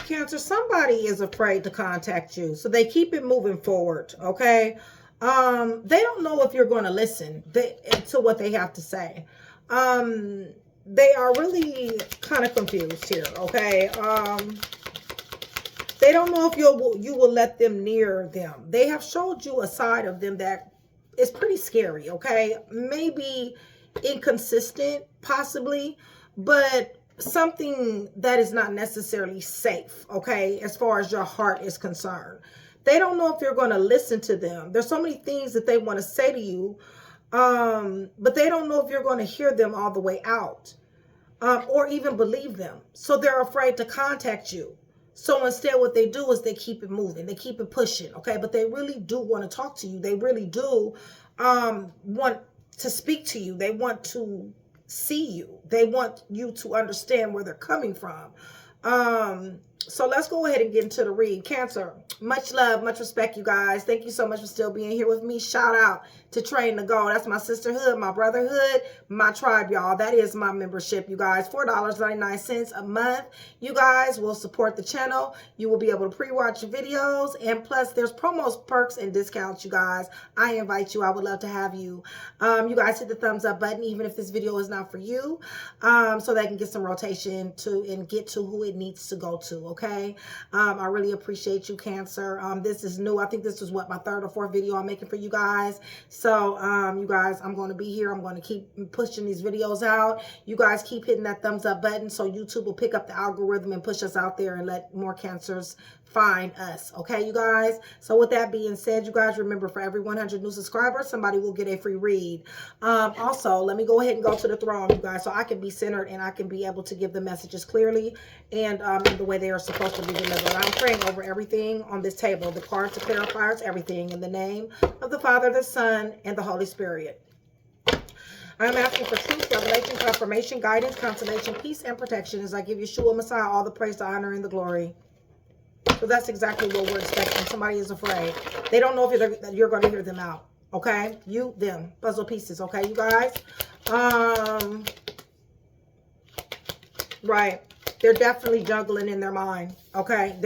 Cancer, somebody is afraid to contact you, so they keep it moving forward, okay? They don't know if you're going to listen to what they have to say. They are really kind of confused here, okay? They don't know if you will let them near them. They have showed you a side of them that is pretty scary, okay? Maybe inconsistent, possibly, but something that is not necessarily safe, okay, as far as your heart is concerned. They don't know if you're going to listen to them. There's so many things that they want to say to you, but they don't know if you're going to hear them all the way out, or even believe them. So they're afraid to contact you. So instead, what they do is they keep it moving. They keep it pushing, okay? But they really do want to talk to you. They really do want to speak to you. They want to see you. They want you to understand where they're coming from. So let's go ahead and get into the read. Cancer, much love, much respect, you guys. Thank you so much for still being here with me. Shout out to Train to Go. That's my sisterhood, my brotherhood, my tribe, y'all. That is my membership, you guys. $4.99 a month. You guys will support the channel. You will be able to pre-watch videos. And plus, there's promos, perks, and discounts, you guys. I invite you. I would love to have you. You guys hit the thumbs up button, even if this video is not for you, so they can get some rotation and get to who it needs to go to, okay? I really appreciate you, Cancer. This is new. I think this is what, my third or fourth video I'm making for you guys. So you guys, I'm going to be here. I'm going to keep pushing these videos out. You guys keep hitting that thumbs up button so YouTube will pick up the algorithm and push us out there and let more cancers find us, okay, you guys? So with that being said, you guys, remember, for every 100 new subscribers, somebody will get a free read. Also, let me go ahead and go to the throne, you guys, so I can be centered and I can be able to give the messages clearly and in the way they are supposed to be delivered. I'm praying over everything on this table, the cards, the clarifiers, everything, in the name of the Father, the Son, and the Holy Spirit. I'm asking for truth, revelation, confirmation, guidance, consolation, peace, and protection as I give Yeshua Messiah all the praise, the honor, and the glory. So that's exactly what we're expecting. Somebody is afraid. They don't know if you're going to hear them out. Okay? You, them. Puzzle pieces. Okay, you guys? Right. They're definitely juggling in their mind. Okay?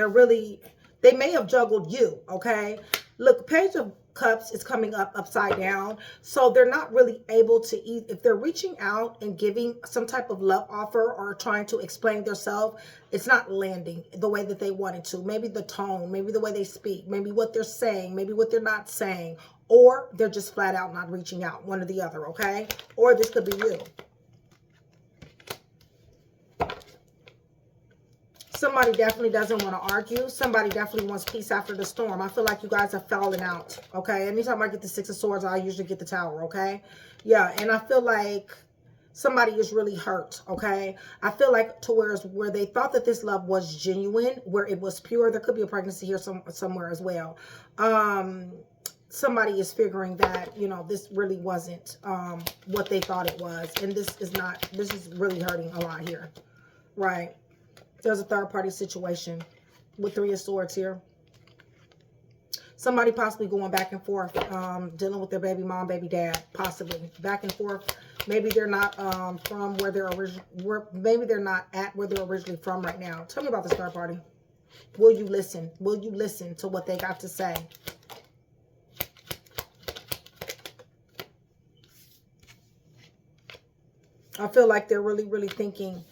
They may have juggled you. Okay? Look, Page of Cups is coming up upside down, so they're not really able to eat. If they're reaching out and giving some type of love offer or trying to explain themselves, it's not landing the way that they wanted to. Maybe the tone, maybe the way they speak, maybe what they're saying, maybe what they're not saying, or they're just flat out not reaching out, one or the other, okay? Or this could be you. Somebody definitely doesn't want to argue. Somebody definitely wants peace after the storm. I feel like you guys have fallen out, okay? Anytime I get the Six of Swords, I usually get the Tower, okay? Yeah, and I feel like somebody is really hurt, okay? I feel like to where they thought that this love was genuine, where it was pure. There could be a pregnancy here somewhere as well. Somebody is figuring that, you know, this really wasn't what they thought it was. And this is really hurting a lot here, right? There's a third-party situation with Three of Swords here. Somebody possibly going back and forth, dealing with their baby mom, baby dad, possibly back and forth. Maybe they're not from where they're maybe they're not at where they're originally from right now. Tell me about this third party. Will you listen? Will you listen to what they got to say? I feel like they're really, really thinking.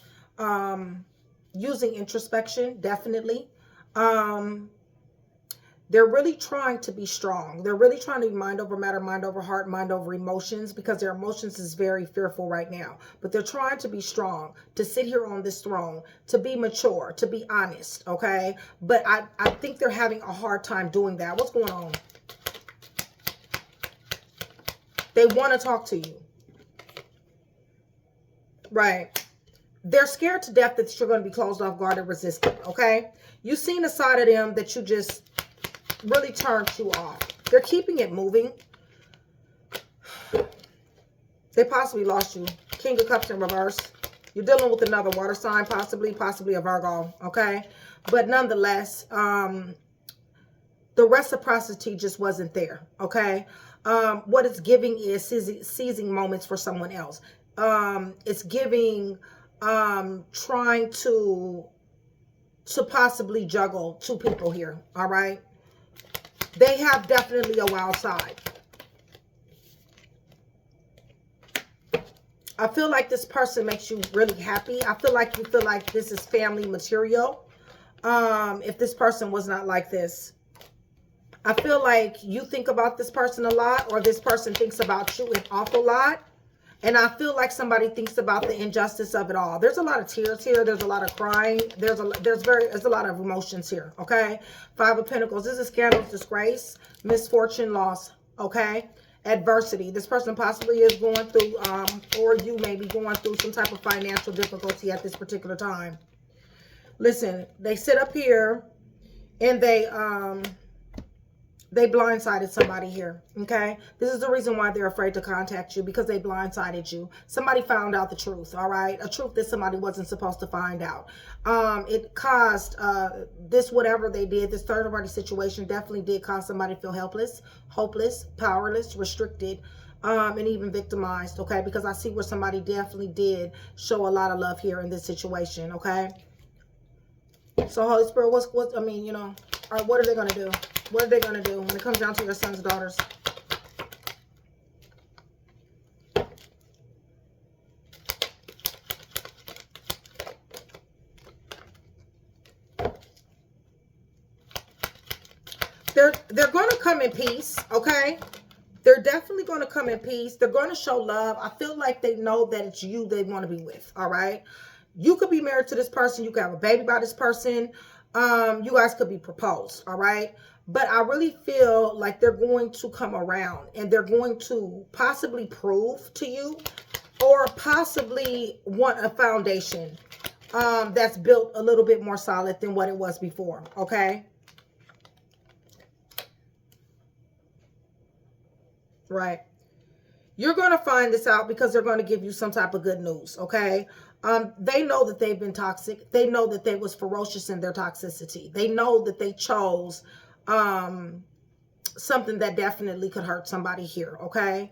Using introspection, definitely. They're really trying to be strong. They're really trying to be mind over matter, mind over heart, mind over emotions, because their emotions is very fearful right now. But they're trying to be strong, to sit here on this throne, to be mature, to be honest, okay? But I think they're having a hard time doing that. What's going on? They want to talk to you. Right. They're scared to death that you're going to be closed off guard and resistant, okay? You've seen a side of them that you just really turned you off. They're keeping it moving. They possibly lost you. King of Cups in reverse. You're dealing with another water sign, possibly a Virgo, okay? But nonetheless, the reciprocity just wasn't there, okay? What it's giving is seizing moments for someone else. It's giving... trying to to possibly juggle two people here, all right? They have definitely a wild side. I feel like this person makes you really happy. I feel like you feel like this is family material. If this person was not like this. I feel like you think about this person a lot, or this person thinks about you an awful lot. And I feel like somebody thinks about the injustice of it all. There's a lot of tears here. There's a lot of crying. There's a lot of emotions here. Okay. 5 of Pentacles. This is scandal, disgrace, misfortune, loss. Okay. Adversity. This person possibly is going through, or you may be going through some type of financial difficulty at this particular time. Listen, they sit up here and they blindsided somebody here, okay? This is the reason why they're afraid to contact you, because they blindsided you. Somebody found out the truth, all right? A truth that somebody wasn't supposed to find out. It caused this, whatever they did, this third-party situation definitely did cause somebody to feel helpless, hopeless, powerless, restricted, and even victimized, okay? Because I see where somebody definitely did show a lot of love here in this situation, okay? So, Holy Spirit, I mean, you know, all right, what are they going to do? What are they going to do when it comes down to your sons and daughters? They're going to come in peace, okay? They're definitely going to come in peace. They're going to show love. I feel like they know that it's you they want to be with, all right? You could be married to this person. You could have a baby by this person. You guys could be proposed, all right? But I really feel like they're going to come around and they're going to possibly prove to you, or possibly want a foundation that's built a little bit more solid than what it was before, okay? Right. You're going to find this out because they're going to give you some type of good news, okay? They know that they've been toxic. They know that they was ferocious in their toxicity. They know that they chose something that definitely could hurt somebody here, okay?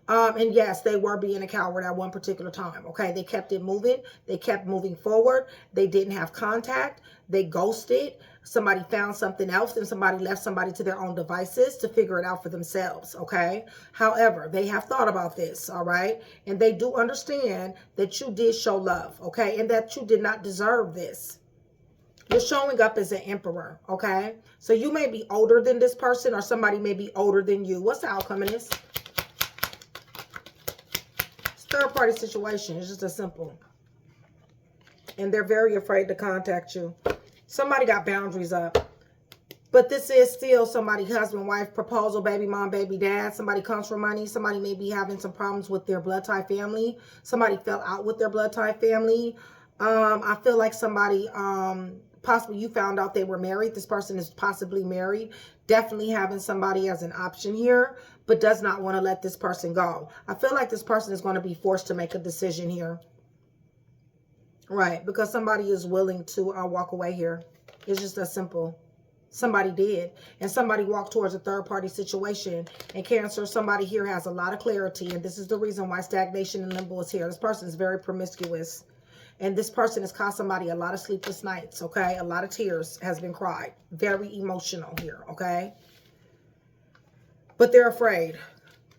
And yes, they were being a coward at one particular time, okay? They kept it moving. They kept moving forward. They didn't have contact. They ghosted. Somebody found something else, and somebody left somebody to their own devices to figure it out for themselves, okay? However, they have thought about this, all right? And they do understand that you did show love, okay? And that you did not deserve this. You're showing up as an emperor, okay? So you may be older than this person, or somebody may be older than you. What's the outcome of this? It's a third-party situation. It's just as simple. And they're very afraid to contact you. Somebody got boundaries up. But this is still somebody, husband, wife, proposal, baby mom, baby dad. Somebody comes for money. Somebody may be having some problems with their blood tie family. Somebody fell out with their blood tie family. I feel like somebody, possibly you found out they were married. This person is possibly married. Definitely having somebody as an option here, but does not want to let this person go. I feel like this person is going to be forced to make a decision here. Right, because somebody is willing to walk away here. It's just that simple. Somebody did. And somebody walked towards a third-party situation. And Cancer, somebody here has a lot of clarity. And this is the reason why stagnation and limbo is here. This person is very promiscuous. And this person has caused somebody a lot of sleepless nights, okay? A lot of tears has been cried. Very emotional here, okay? But they're afraid.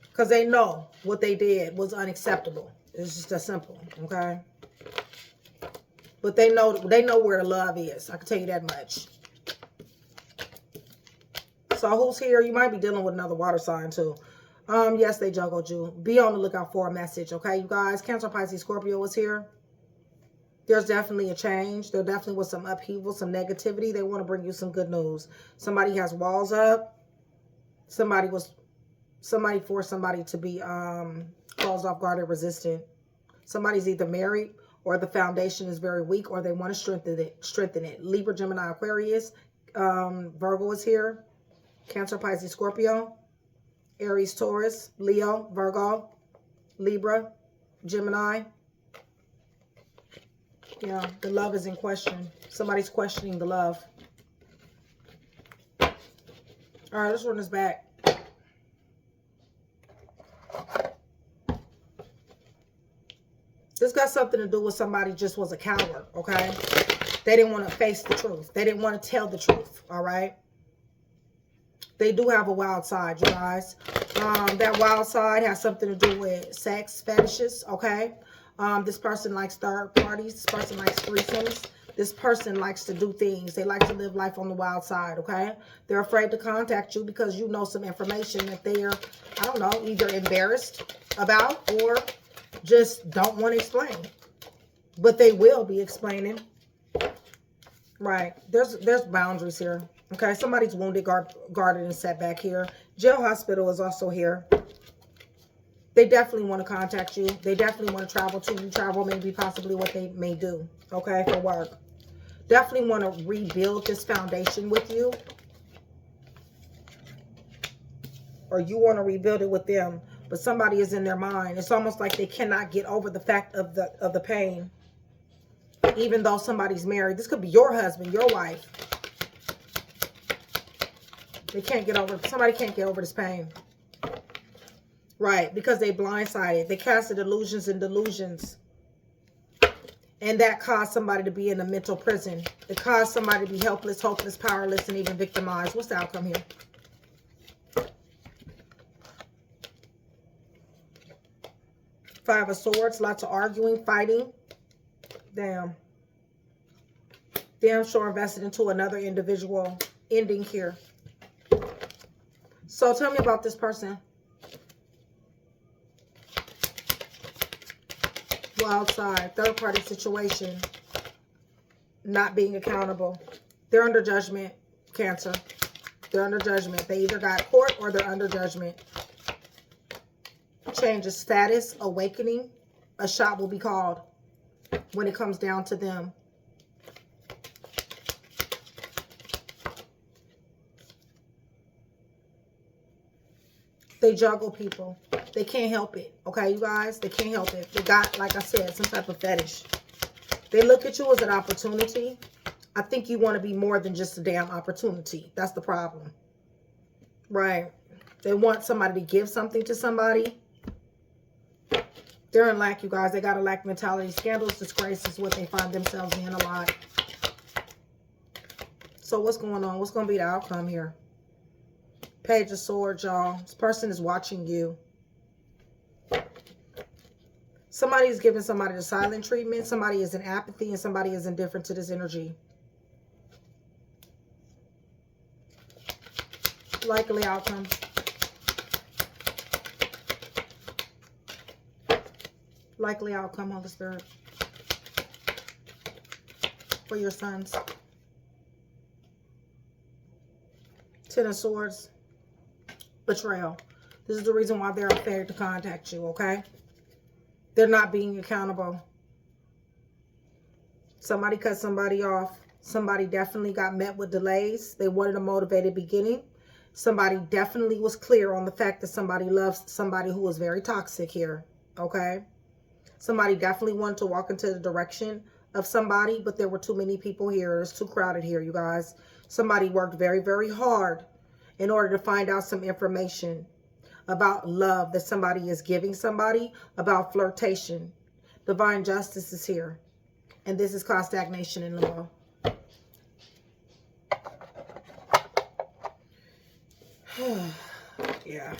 Because they know what they did was unacceptable. It's just that simple, okay? But they know where the love is. I can tell you that much. So who's here? You might be dealing with another water sign too. Yes, they juggled you. Be on the lookout for a message, okay, you guys? Cancer, Pisces, Scorpio is here. There's definitely a change. There definitely was some upheaval, some negativity. They want to bring you some good news. Somebody has walls up. Somebody forced somebody to be closed off guard and resistant. Somebody's either married, or the foundation is very weak, or they want to strengthen it. Libra, Gemini, Aquarius, Virgo is here. Cancer, Pisces, Scorpio, Aries, Taurus, Leo, Virgo, Libra, Gemini. Yeah, the love is in question. Somebody's questioning the love. All right, let's run this back. This got something to do with somebody just was a coward, okay? They didn't want to face the truth. They didn't want to tell the truth, all right? They do have a wild side, you guys. That wild side has something to do with sex fetishes, okay? This person likes third parties. This person likes threesomes. This person likes to do things. They like to live life on the wild side, okay? They're afraid to contact you because you know some information that they're, I don't know, either embarrassed about or just don't want to explain. But they will be explaining. Right. There's boundaries here. Okay, somebody's wounded, guarded, and set back here. Jail hospital is also here. They definitely want to contact you. They definitely want to travel to you. Travel may be possibly what they may do, okay, for work. Definitely want to rebuild this foundation with you. Or you want to rebuild it with them. But somebody is in their mind. It's almost like they cannot get over the fact of the pain. Even though somebody's married. This could be your husband, your wife. They can't get over, somebody can't get over this pain. Right, because they blindsided. They casted illusions and delusions. And that caused somebody to be in a mental prison. It caused somebody to be helpless, hopeless, powerless, and even victimized. What's the outcome here? Five of Swords, lots of arguing, fighting. Damn. Damn sure invested into another individual. Ending here. So tell me about this person. Wild side, third party situation. Not being accountable. They're under judgment. Cancer. They're under judgment. They either got court or they're under judgment. Change of status, awakening. A shot will be called when it comes down to them. They juggle people. They can't help it. Okay, you guys? They can't help it. They got, like I said, some type of fetish. They look at you as an opportunity. I think you want to be more than just a damn opportunity. That's the problem. Right. They want somebody to give something to somebody. They're in lack, you guys. They got a lack mentality. Scandals, disgrace is what they find themselves in a lot. So what's going on? What's going to be the outcome here? Page of Swords, y'all. This person is watching you. Somebody is giving somebody the silent treatment. Somebody is in apathy and somebody is indifferent to this energy. Likely outcome. Likely outcome, Holy Spirit. For your sons. Ten of Swords. Betrayal. This is the reason why they're afraid to contact you, okay? They're not being accountable. Somebody cut somebody off. Somebody definitely got met with delays. They wanted a motivated beginning. Somebody definitely was clear on the fact that somebody loves somebody who was very toxic here, okay? Somebody definitely wanted to walk into the direction of somebody, but there were too many people here. It's too crowded here, you guys. Somebody worked very, very hard in order to find out some information about love that somebody is giving somebody, about flirtation. Divine justice is here. And this is called stagnation in limbo. Yeah.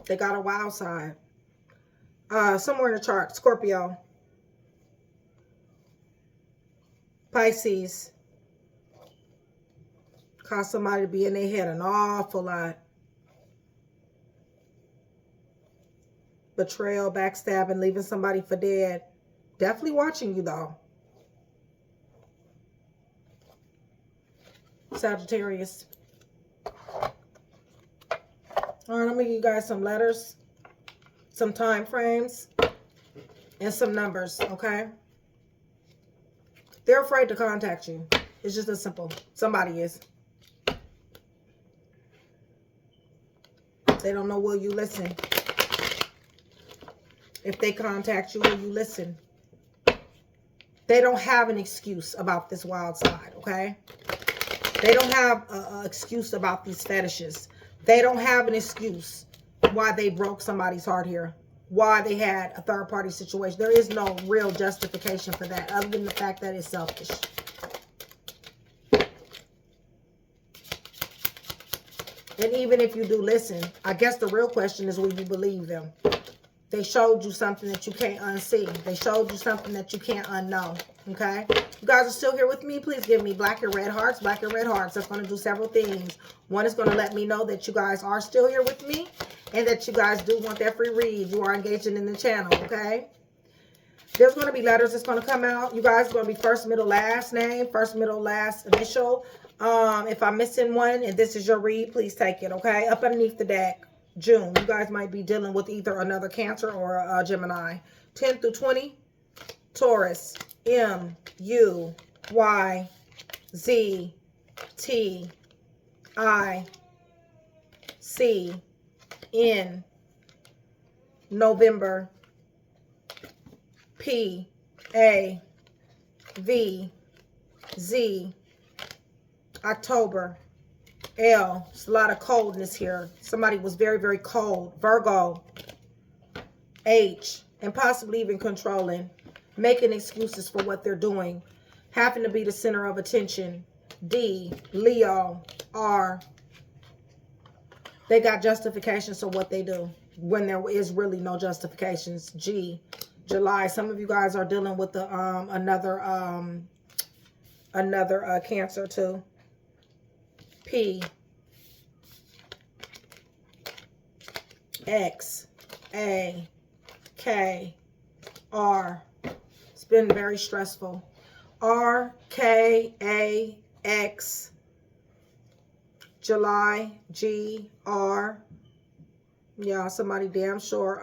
They got a wild side. Somewhere in the chart, Scorpio. Pisces. Cause somebody to be in their head an awful lot. Betrayal, backstabbing, leaving somebody for dead. Definitely watching you though. Sagittarius. All right, I'm gonna give you guys some letters, some time frames, and some numbers, okay? They're afraid to contact you. It's just as simple. Somebody is. They don't know, will you listen? If they contact you, will you listen? They don't have an excuse about this wild side, okay? They don't have an excuse about these fetishes. They don't have an excuse why they broke somebody's heart here. why they had a third-party situation. There is no real justification for that other than the fact that it's selfish. And even if you do listen, I guess the real question is, will you believe them? They showed you something that you can't unsee. They showed you something that you can't unknow. Okay? You guys are still here with me. Please give me black and red hearts. Black and red hearts. That's going to do several things. One is going to let me know that you guys are still here with me. And that you guys do want that free read. You are engaging in the channel. Okay? There's going to be letters that's going to come out. You guys are going to be first, middle, last name. First, middle, last initial. If I'm missing one and this is your read, please take it. Okay? Up underneath the deck. June. You guys might be dealing with either another Cancer or a Gemini. 10 through 20. Taurus. M, U, Y, Z, T, I, C, N. November. P, A, V, Z. October. L. It's a lot of coldness here. Somebody was very, very cold. Virgo. H. And possibly even controlling. Making excuses for what they're doing. Having to be the center of attention. D. Leo. R. They got justifications for what they do when there is really no justifications. G. July. Some of you guys are dealing with the another Cancer too. P, X, A, K, R. It's been very stressful. R, K, A, X, July, G, R. Yeah, somebody damn sure.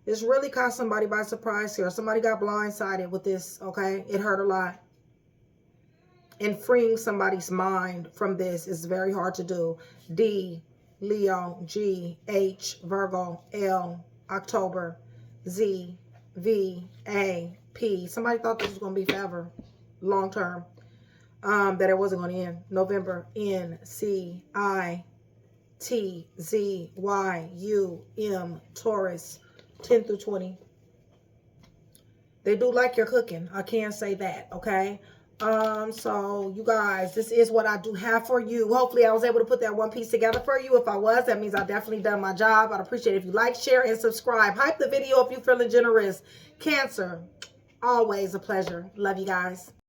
It's really caught somebody by surprise here. Somebody got blindsided with this, okay? It hurt a lot. And freeing somebody's mind from this is very hard to do. D, Leo. G, H, Virgo. L, October. Z, V, A, P. Somebody thought this was going to be forever, long term. That it wasn't going to end. November. N, C, I, T, Z, Y, U, M, Taurus. 10 through 20. They do like your cooking. I can't say that, okay? So you guys, this is what I do have for you. Hopefully I was able to put that one piece together for you. If I was, that means I definitely done my job. I'd appreciate it if you like, share, and subscribe. Hype the video if you're feeling generous. Cancer, always a pleasure. Love you guys.